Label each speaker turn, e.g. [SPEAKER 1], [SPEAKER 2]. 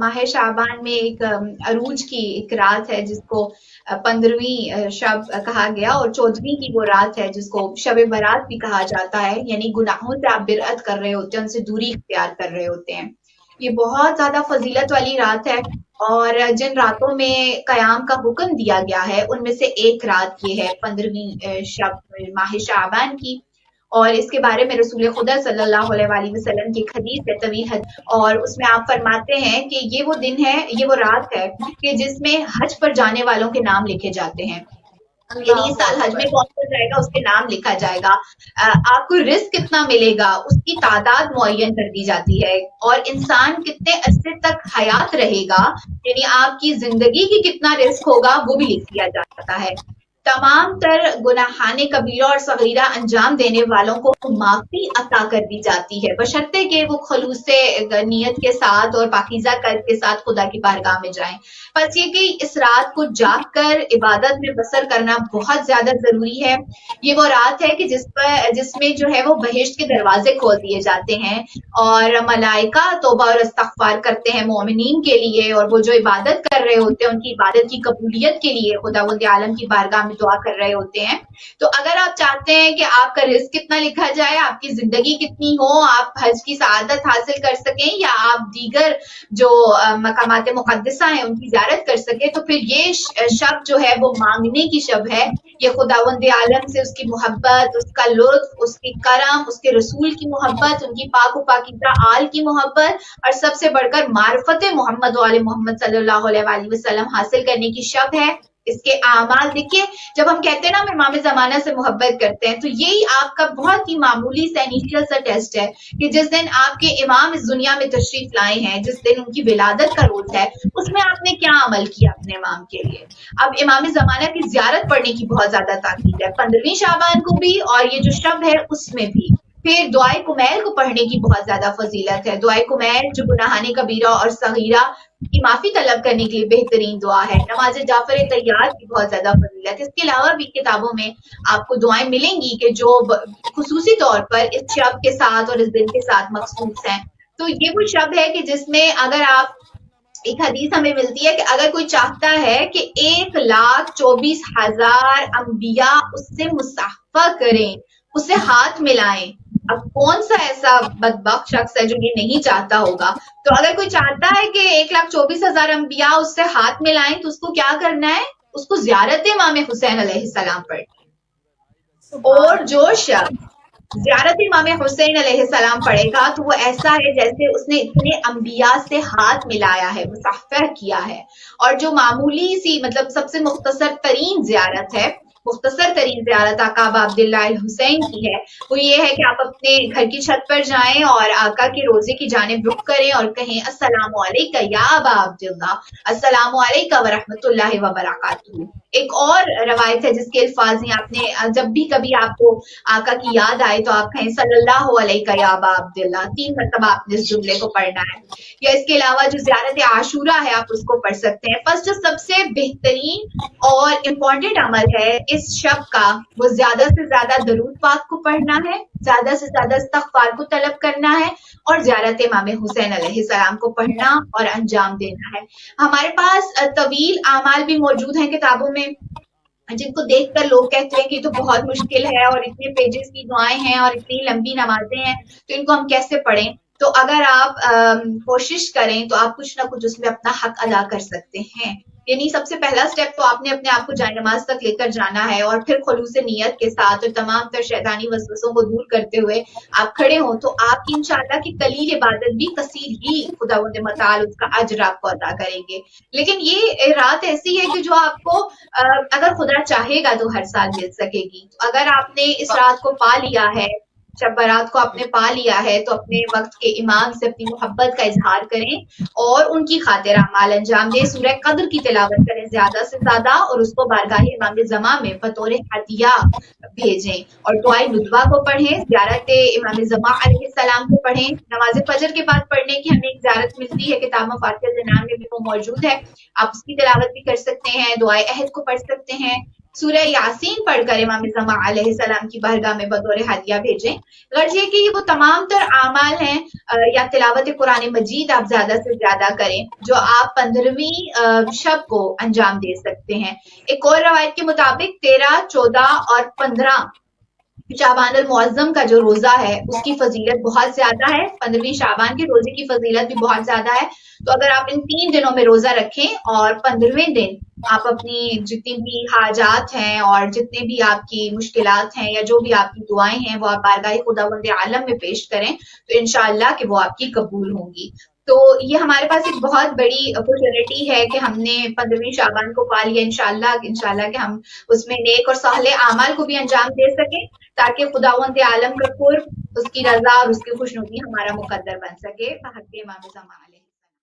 [SPEAKER 1] माह शाबान में एक अरूज की एक रात है जिसको 15वीं शब कहा गया, और 14वीं की वो रात है जिसको शब बारात भी कहा जाता है, यानी गुनाहों से आप बिरअत कर रहे होते हैं, उनसे दूरी इख्तियार कर रहे होते हैं। ये बहुत ज्यादा फजीलत वाली रात है, और जिन रातों में कयाम का हुक्म दिया गया है उनमें से एक रात ये है 15वीं शब माह शाबान की। और इसके बारे में रसूल खुदा सल्लल्लाहु अलैहि वसल्लम की एक हदीस है, तवील हदीस, और उसमें आप फरमाते हैं कि ये वो दिन है, ये वो रात है कि जिसमें हज पर जाने वालों के नाम लिखे जाते हैं। यानी इस
[SPEAKER 2] अल्लाहु
[SPEAKER 1] साल हज में
[SPEAKER 2] अकबर।
[SPEAKER 1] कौन कौन जाएगा उसके नाम लिखा जाएगा। आपको रिस्क कितना मिलेगा उसकी तादाद मुअय्यन कर दी जाती है, और इंसान कितने अरसे तक हयात रहेगा, यानी आपकी जिंदगी की कितना रिस्क होगा वो भी लिख दिया जाता है। तमाम तर गुनाहाने कबीरा और सगीरा अंजाम देने वालों को माफी अता कर दी जाती है, बशर्ते कि वो खलूस से नियत के साथ और पाकीज़ा कल्ब के साथ खुदा की बारगाह में जाएं। बस ये कि इस रात को जाग कर इबादत में बसर करना बहुत ज्यादा जरूरी है। ये वो रात है कि जिसमें जो है वो बहिश्त के दरवाजे खोल दिए जाते हैं, और मलाइका तौबा और इस्तगफार करते हैं मोमिनीन के लिए, और वो जो इबादत कर रहे होते हैं उनकी इबादत की कबूलियत के लिए खुदावंद आलम की बारगाह में दुआ कर रहे होते हैं। तो अगर आप चाहते हैं कि आपका रिस्क कितना लिखा जाए, आपकी जिंदगी कितनी हो, आप हज की सआदत हासिल कर सकें, या आप दीगर जो मकामात मुक़द्दसा हैं उनकी ज़ियारत कर सके, तो फिर ये शब जो है वो मांगने की शब है। ये खुदावंद आलम से उसकी मोहब्बत, उसका लुत्फ, उसकी करम, उसके रसूल की मोहब्बत, उनकी पाक व पाकीज़ा आल की मोहब्बत, और सबसे बढ़कर मार्फत मोहम्मद वाले मोहम्मद सल्लल्लाहु अलैहि वसल्लम हासिल करने की शब है। इसके आमाल देखिए, जब हम कहते हैं ना हम इमाम ज़माना से मोहब्बत करते हैं, तो यही आपका बहुत ही मामूली सा इनिशियल सा टेस्ट है कि जिस दिन आपके इमाम इस दुनिया में तशरीफ लाए हैं, जिस दिन उनकी विलादत का रोज है, उसमें आपने क्या अमल किया अपने इमाम के लिए। अब इमाम ज़माना की ज़ियारत पढ़ने की बहुत ज्यादा ताकीद है, 15वीं शाबान को भी और ये जो शब है उसमें भी। फिर दुआए कुमैल को पढ़ने की बहुत ज्यादा फजीलत है। दुआए कुमैल जो गुनाहाने कबीरा और सगीरा की माफी तलब करने के लिए बेहतरीन दुआ है। नमाज जाफर तैयार की बहुत ज्यादा फजीलत है। इसके अलावा भी किताबों में आपको दुआएं मिलेंगी कि जो खुसूसी तौर पर इस शब के साथ और इस दिन के साथ मखसूस हैं। तो ये वो शब है कि जिसमें अगर आप, एक हदीस हमें मिलती है कि अगर कोई चाहता है कि 1,24,000 अंबिया उससे मुसाफा करें, उससे हाथ मिलाएं, अब कौन सा ऐसा बदबख्त शख्स है जो ये नहीं चाहता होगा। तो अगर कोई चाहता है कि 1,24,000 अंबिया उससे हाथ मिलाएं, तो उसको क्या करना है, उसको ज़ियारत इमाम हुसैन अलैहिस्सलाम पढ़नी। और जो शख्स ज़ियारत इमाम हुसैन अलैहिस्सलाम पढ़ेगा तो वो ऐसा है जैसे उसने इतने अंबिया से हाथ मिलाया है, मुसाफा किया है। और जो मामूली सी, मतलब सबसे मुख्तसर तरीन ज़ियारत है, मुख्तसर तरीन ज़ियारत आका अबा अब्दुल्लाह अल हुसैन की है, वो ये है कि आप अपने घर की छत पर जाएं और आका के रोजे की जानिब रुख करें और कहें अस्सलामु अलैका या अबा अब्दुल्लाह, अस्सलामु अलैका व रहमतुल्लाहि व बरकातुहू। एक और रवायत है जिसके अल्फाज हैं, आपने जब भी कभी आपको आका की याद आए तो आप कहें सल्लल्लाहु अलैका या अबा अब्दुल्लाह, 3 मरतबा आपने इस जुमले को पढ़ना है। या इसके अलावा जो ज़ियारत आशूरा है आप उसको पढ़ सकते हैं। बस जो सबसे बेहतरीन और इम्पोर्टेंट अमल है इस शब का, वो ज्यादा से ज्यादा दरूद पाक को पढ़ना है, ज्यादा से ज्यादा इस्तगफार को तलब करना है, और ज़ियारत इमाम हुसैन अलैहिस्सलाम को पढ़ना और अंजाम देना है। हमारे पास तवील आमाल भी मौजूद हैं किताबों में, जिनको देखकर लोग कहते हैं कि तो बहुत मुश्किल है और इतने पेजेस की दुआएं हैं और इतनी लंबी नमाजें हैं, तो इनको हम कैसे पढ़ें। तो अगर आप कोशिश करें तो आप कुछ ना कुछ उसमें अपना हक अदा कर सकते हैं। यानी सबसे पहला स्टेप तो आपने अपने आप को जाए नमाज तक लेकर जाना है, और फिर खुलूस नियत के साथ और तमाम तर शैतानी वसवसों को दूर करते हुए आप खड़े हों, तो आपकी इंशाअल्लाह की कलील इबादत भी कसीर ही खुदावंद मताल उसका अजर आपको अदा करेंगे। लेकिन ये रात ऐसी है कि जो आपको अगर खुदा चाहेगा तो हर साल मिल सकेगी। तो अगर आपने इस रात को पा लिया है, जब बारात को आपने पा लिया है, तो अपने वक्त के इमाम से अपनी मोहब्बत का इजहार करें और उनकी खातिर अमाल अंजाम दें। सूरह कद्र की तिलावत करें ज्यादा से ज्यादा, और उसको बारगाह इमाम ज़मा में बतौर हदिया भेजें, और दुआए नुदवा को पढ़ें, ज़ियारत इमाम ज़मा अलैहिस्सलाम को पढ़ें। नमाज फजर के बाद पढ़ने की हमें एक ज़ियारत मिलती है, किताब मफातिह ज़नान में भी वो मौजूद है, आप उसकी तिलावत भी कर सकते हैं। दुआए अहद को पढ़ सकते हैं, सूरह यासीन पढ़कर इमाम ज़मा अलैहिस्सलाम की बारगाह में बतौर हदिया भेजें। गर्ज ये कि ये वो तमाम तर आमाल हैं या तिलावत कुरान मजीद आप ज़्यादा से ज़्यादा करें, जो आप 15वीं शब को अंजाम दे सकते हैं। एक और रवायत के मुताबिक 13, 14 और 15 शाबान अल मुअज्जम का जो रोजा है उसकी फजीलत बहुत ज्यादा है। 15वीं शाबान के रोजे की फजीलत भी बहुत ज्यादा है। तो अगर आप इन 3 दिनों में रोजा रखें और 15वें दिन आप अपनी जितनी भी हाजात हैं और जितने भी आपकी मुश्किलात हैं या जो भी आपकी दुआएं हैं वो आप बारगाह खुदावंद आलम में पेश करें, तो इंशाअल्लाह कि वो आपकी कबूल होंगी। तो ये हमारे पास एक बहुत बड़ी अपॉर्चुनिटी है कि हमने 15वीं शाबान को पा लिया। इंशाअल्लाह इंशाअल्लाह कि हम उसमें नेक और साले आमाल को भी अंजाम दे सकें, ताकि खुदावंद आलम का कुर्ब, उसकी रजा और उसकी खुशनुदी हमारा मुकद्दर बन सके। हक़ इमाम ज़मा